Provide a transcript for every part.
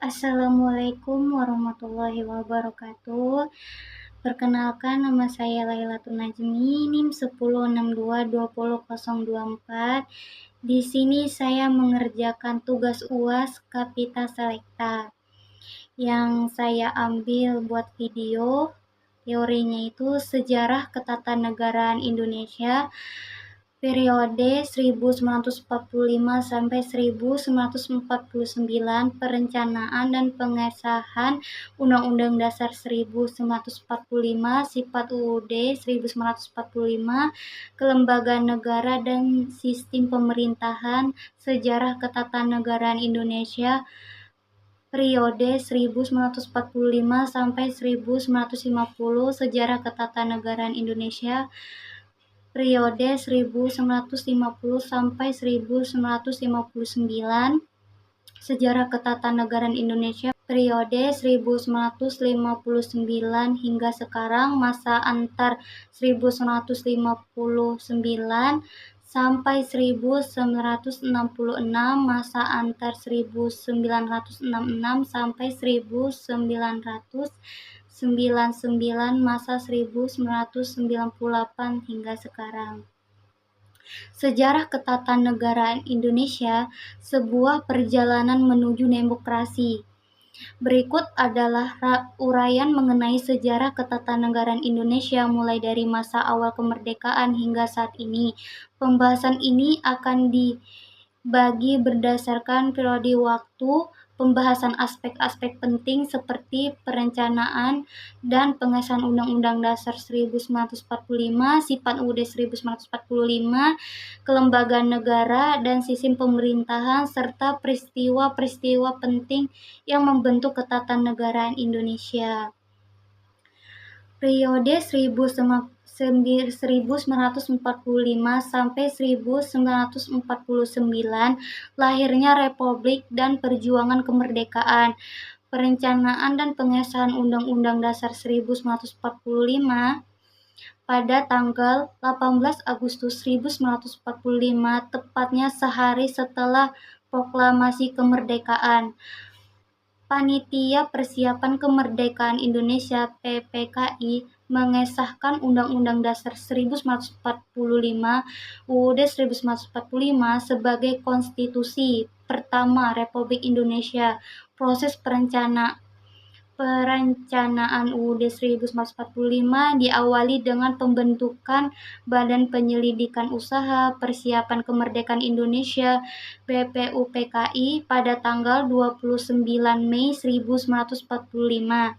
Assalamualaikum warahmatullahi wabarakatuh. Perkenalkan, nama saya Lailatul Najmi, NIM 10622024. Di sini saya mengerjakan tugas UAS Kapita Selekta. Yang saya ambil buat video, teorinya itu sejarah ketatanegaraan Indonesia periode 1945 sampai 1949, perencanaan dan pengesahan Undang-Undang Dasar 1945, sifat UUD 1945, kelembagaan negara dan sistem pemerintahan, sejarah ketatanegaraan Indonesia periode 1945 sampai 1950, sejarah ketatanegaraan Indonesia periode 1950 sampai 1959, sejarah ketatanegaraan Indonesia periode 1959 hingga sekarang, masa antar 1959 sampai 1966, masa antar 1966 sampai 1999, masa 1998 hingga sekarang. Sejarah ketatanegaraan Indonesia, sebuah perjalanan menuju demokrasi. Berikut adalah uraian mengenai sejarah ketatanegaraan Indonesia mulai dari masa awal kemerdekaan hingga saat ini. Pembahasan ini akan dibagi berdasarkan periode waktu, pembahasan aspek-aspek penting seperti perencanaan dan pengesahan Undang-Undang Dasar 1945, sifat UUD 1945, kelembagaan negara dan sistem pemerintahan, serta peristiwa-peristiwa penting yang membentuk ketatanegaraan Indonesia. Periode 1945 sampai 1949, lahirnya Republik dan perjuangan kemerdekaan. Perencanaan dan pengesahan Undang-Undang Dasar 1945 pada tanggal 18 Agustus 1945, tepatnya sehari setelah proklamasi kemerdekaan. Panitia Persiapan Kemerdekaan Indonesia (PPKI) mengesahkan Undang-Undang Dasar 1945 UUD 1945 sebagai konstitusi pertama Republik Indonesia. Proses perencanaan UUD 1945 diawali dengan pembentukan Badan Penyelidikan Usaha Persiapan Kemerdekaan Indonesia (BPUPKI) pada tanggal 29 Mei 1945.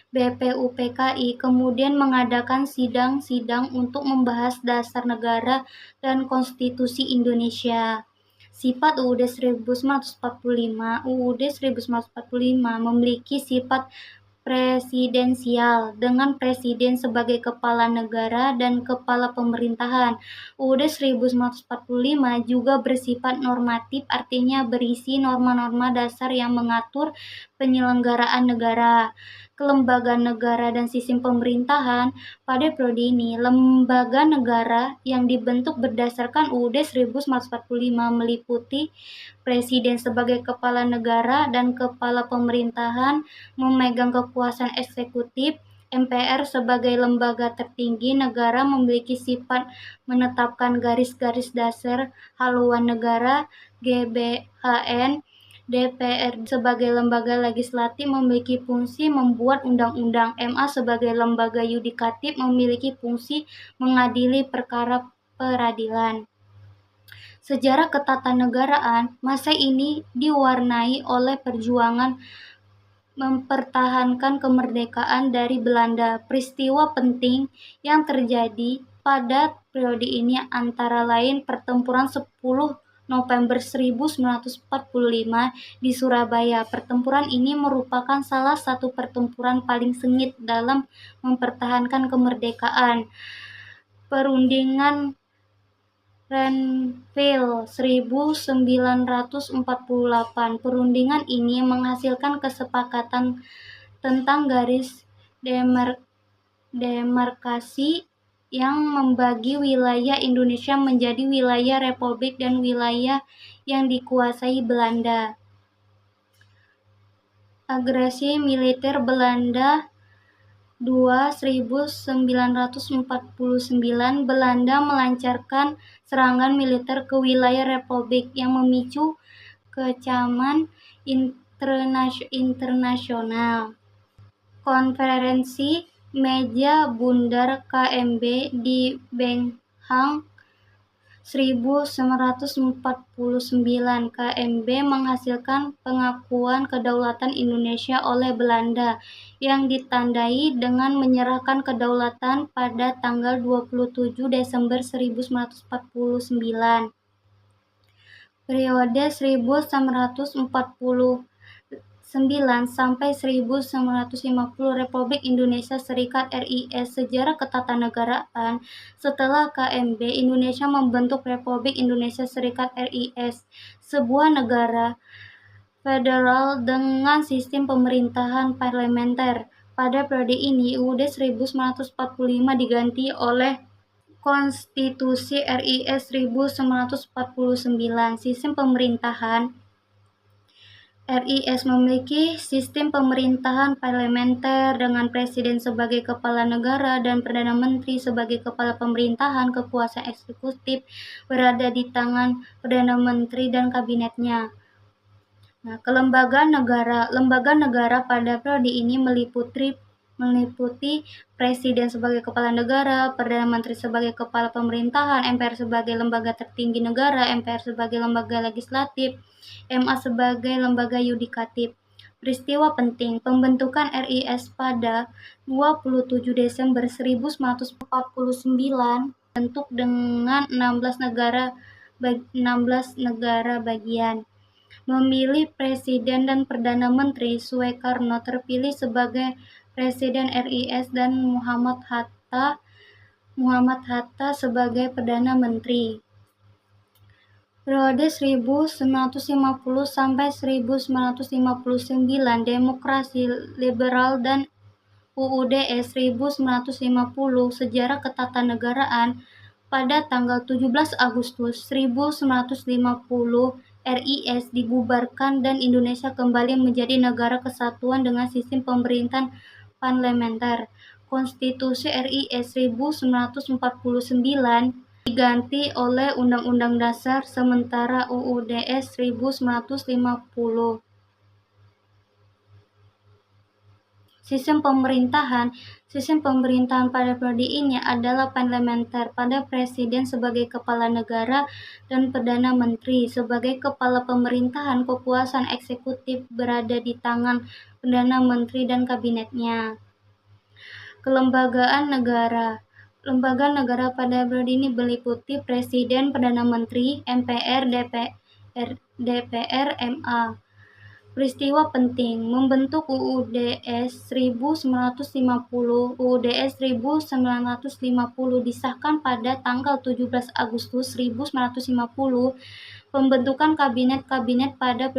BPUPKI kemudian mengadakan sidang-sidang untuk membahas dasar negara dan konstitusi Indonesia. Sifat UUD 1945 memiliki sifat presidensial dengan presiden sebagai kepala negara dan kepala pemerintahan. UUD 1945 juga bersifat normatif, artinya berisi norma-norma dasar yang mengatur penyelenggaraan negara, kelembagaan negara dan sistem pemerintahan. Pada periode ini, lembaga negara yang dibentuk berdasarkan UUD 1945 meliputi presiden sebagai kepala negara dan kepala pemerintahan memegang kekuasaan eksekutif. MPR sebagai lembaga tertinggi negara memiliki sifat menetapkan garis-garis dasar haluan negara. GBHN DPR sebagai lembaga legislatif memiliki fungsi membuat undang-undang. MA sebagai lembaga yudikatif memiliki fungsi mengadili perkara peradilan. Sejarah ketatanegaraan masa ini diwarnai oleh perjuangan mempertahankan kemerdekaan dari Belanda. Peristiwa penting yang terjadi pada periode ini antara lain pertempuran 10 November 1945 di Surabaya. Pertempuran ini merupakan salah satu pertempuran paling sengit dalam mempertahankan kemerdekaan. Perundingan Renville 1948. Perundingan ini menghasilkan kesepakatan tentang garis demarkasi yang membagi wilayah Indonesia menjadi wilayah Republik dan wilayah yang dikuasai Belanda. Agresi militer Belanda 1949, Belanda melancarkan serangan militer ke wilayah Republik yang memicu kecaman internasional. Konferensi Meja Bundar KMB di Benghang 1949, KMB menghasilkan pengakuan kedaulatan Indonesia oleh Belanda yang ditandai dengan menyerahkan kedaulatan pada tanggal 27 Desember 1949. Periode 1949 sampai 1950 Republik Indonesia Serikat RIS. Sejarah ketatanegaraan. Setelah KMB, Indonesia membentuk Republik Indonesia Serikat RIS, sebuah negara federal dengan sistem pemerintahan parlementer. Pada periode ini, UUD 1945 diganti oleh Konstitusi RIS 1949. Sistem pemerintahan RIS memiliki sistem pemerintahan parlementer dengan presiden sebagai kepala negara dan perdana menteri sebagai kepala pemerintahan. Kekuasaan eksekutif berada di tangan perdana menteri dan kabinetnya. Kelembagaan negara. Lembaga negara pada periode ini meliputi presiden sebagai kepala negara, perdana menteri sebagai kepala pemerintahan, MPR sebagai lembaga tertinggi negara, MPR sebagai lembaga legislatif, MA sebagai lembaga yudikatif. Peristiwa penting. Pembentukan RIS pada 27 Desember 1949 bentuk dengan 16 negara bagian. Memilih presiden dan perdana menteri. Soekarno terpilih sebagai presiden RIS dan Muhammad Hatta sebagai perdana menteri. Periode 1950 sampai 1959, Demokrasi Liberal dan UUD 1950, Sejarah Ketatanegaraan. Pada tanggal 17 Agustus 1950, RIS dibubarkan dan Indonesia kembali menjadi negara kesatuan dengan sistem pemerintahan parlementer. Konstitusi RIS 1949 diganti oleh Undang-Undang Dasar sementara UUD 1950. Sistem pemerintahan pada periode ini adalah parlementer, pada presiden sebagai kepala negara dan perdana menteri sebagai kepala pemerintahan. Kekuasaan eksekutif berada di tangan perdana menteri dan kabinetnya. Kelembagaan negara. Lembaga negara pada periode ini meliputi presiden, perdana menteri, MPR, DPR, MA. Peristiwa penting. Membentuk UUD 1950. UUD 1950 disahkan pada tanggal 17 Agustus 1950. Pembentukan kabinet pada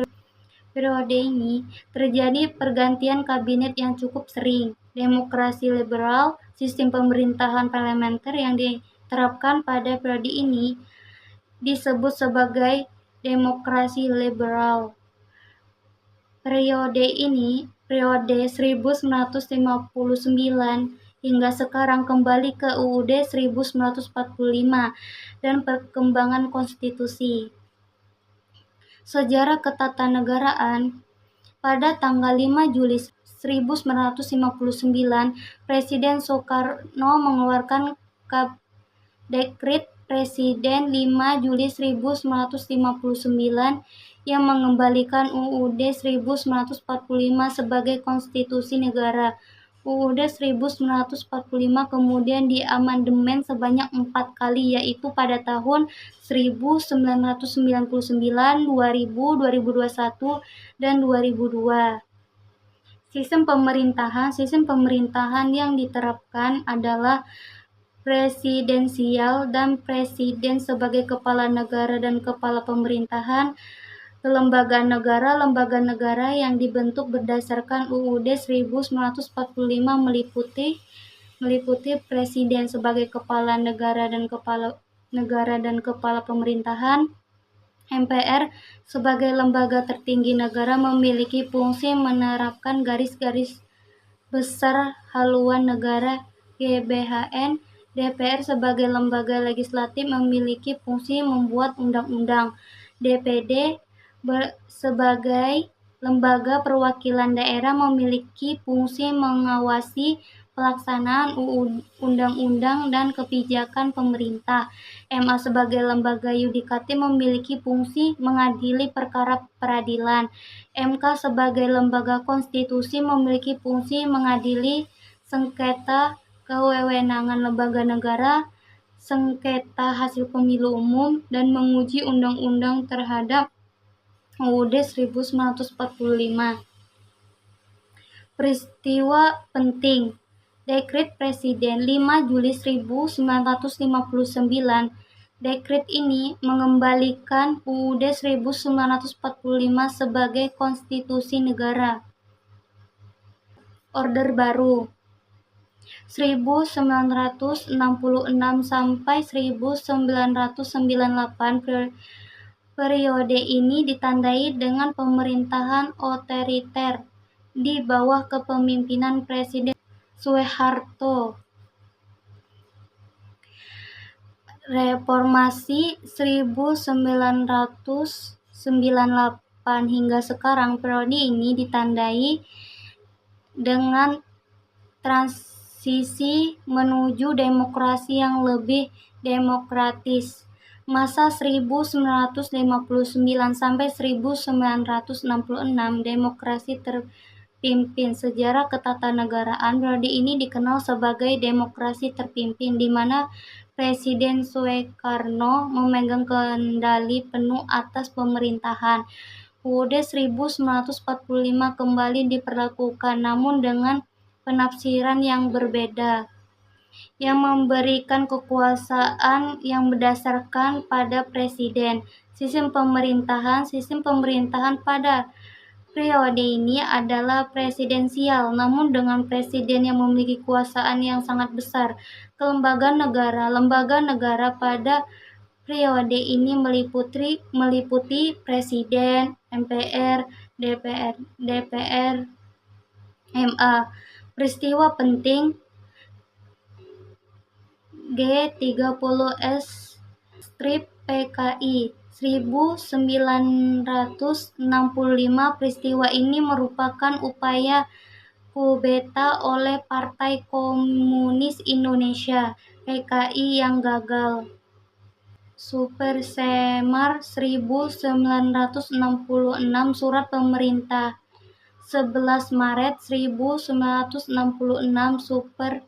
periode ini terjadi pergantian kabinet yang cukup sering. Demokrasi liberal, sistem pemerintahan parlementer yang diterapkan pada periode ini disebut sebagai demokrasi liberal. Periode 1959 hingga sekarang kembali ke UUD 1945 dan perkembangan konstitusi. Sejarah ketatanegaraan. Pada tanggal 5 Juli 1959, Presiden Soekarno mengeluarkan Dekret Presiden 5 Juli 1959 yang mengembalikan UUD 1945 sebagai konstitusi negara. UUD 1945 kemudian diamandemen sebanyak 4 kali, yaitu pada tahun 1999, 2000, 2021, dan 2002. Sistem pemerintahan yang diterapkan adalah presidensial dan presiden sebagai kepala negara dan kepala pemerintahan. Kelembagaan negara. Lembaga negara yang dibentuk berdasarkan UUD 1945 meliputi presiden sebagai kepala negara dan kepala pemerintahan, MPR sebagai lembaga tertinggi negara memiliki fungsi menerapkan garis-garis besar haluan negara (GBHN). DPR sebagai lembaga legislatif memiliki fungsi membuat undang-undang. DPD sebagai lembaga perwakilan daerah memiliki fungsi mengawasi pelaksanaan undang-undang dan kebijakan pemerintah. MA sebagai lembaga yudikatif memiliki fungsi mengadili perkara peradilan. MK sebagai lembaga konstitusi memiliki fungsi mengadili sengketa kewenangan lembaga negara, sengketa hasil pemilu umum, dan menguji undang-undang terhadap UUD 1945. Peristiwa penting. Dekret Presiden 5 Juli 1959. Dekret ini mengembalikan UUD 1945 sebagai konstitusi negara. Order Baru 1966 sampai 1998. Periode ini ditandai dengan pemerintahan otoriter di bawah kepemimpinan Presiden Soeharto. Reformasi 1998 hingga sekarang. Periode ini ditandai dengan transisi menuju demokrasi yang lebih demokratis. Masa 1959 sampai 1966, demokrasi terpimpin. Sejarah ketatanegaraan periode ini dikenal sebagai demokrasi terpimpin, di mana Presiden Soekarno memegang kendali penuh atas pemerintahan. UUD 1945 kembali diperlakukan, namun dengan penafsiran yang berbeda, yang memberikan kekuasaan yang berdasarkan pada presiden. Sistem pemerintahan pada periode ini adalah presidensial, namun dengan presiden yang memiliki kekuasaan yang sangat besar. Lembaga negara pada periode ini meliputi presiden, MPR, DPR, MA. Peristiwa penting. G30S PKI 1965. Peristiwa ini merupakan upaya kudeta oleh Partai Komunis Indonesia (PKI) yang gagal. Super Semar 1966. Surat Pemerintah 11 Maret 1966. Super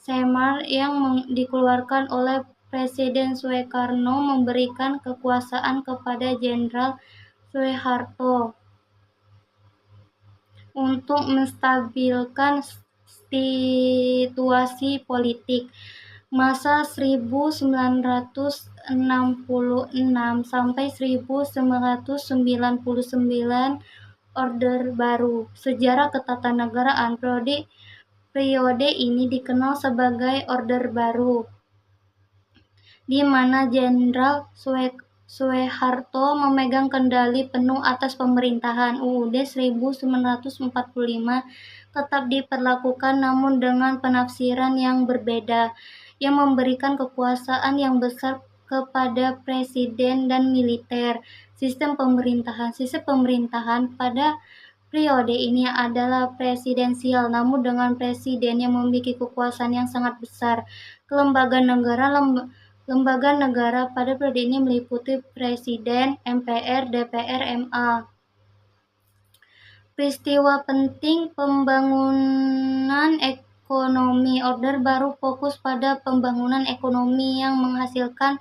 Semar yang dikeluarkan oleh Presiden Soekarno memberikan kekuasaan kepada Jenderal Soeharto untuk menstabilkan situasi politik. Masa 1966 sampai 1999. Order Baru. Sejarah ketatanegaraan. Periode ini dikenal sebagai Order Baru, di mana Jenderal Soeharto memegang kendali penuh atas pemerintahan. UUD 1945 tetap diperlakukan, namun dengan penafsiran yang berbeda, yang memberikan kekuasaan yang besar kepada presiden dan militer. Sistem pemerintahan pada periode ini adalah presidensial, namun dengan presiden yang memiliki kekuasaan yang sangat besar. Lembaga negara pada periode ini meliputi presiden, MPR, DPR, MA. Peristiwa penting. Pembangunan ekonomi. Order Baru fokus pada pembangunan ekonomi yang menghasilkan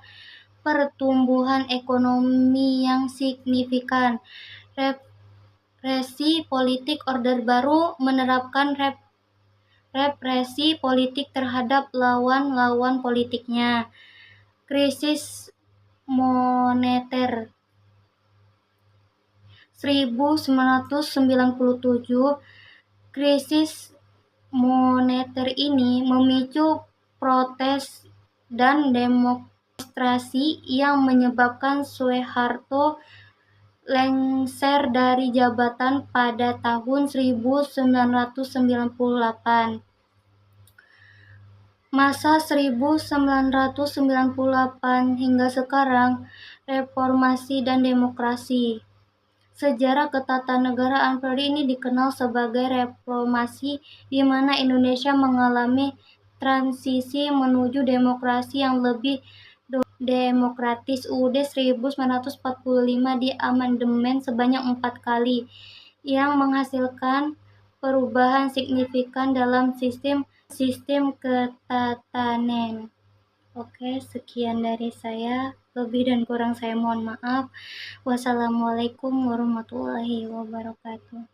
pertumbuhan ekonomi yang signifikan. Represi politik. Order Baru menerapkan represi politik terhadap lawan-lawan politiknya. Krisis moneter 1997. Krisis moneter ini memicu protes dan demonstrasi demonstrasi yang menyebabkan Soeharto lengser dari jabatan pada tahun 1998. Masa 1998 hingga sekarang, reformasi dan demokrasi. Sejarah ketatanegaraan periode ini dikenal sebagai reformasi, di mana Indonesia mengalami transisi menuju demokrasi yang lebih demokratis. UUD 1945 diamandemen sebanyak 4 kali, yang menghasilkan perubahan signifikan dalam sistem ketatanegaraan. Oke, sekian dari saya. Lebih dan kurang saya mohon maaf. Wassalamualaikum warahmatullahi wabarakatuh.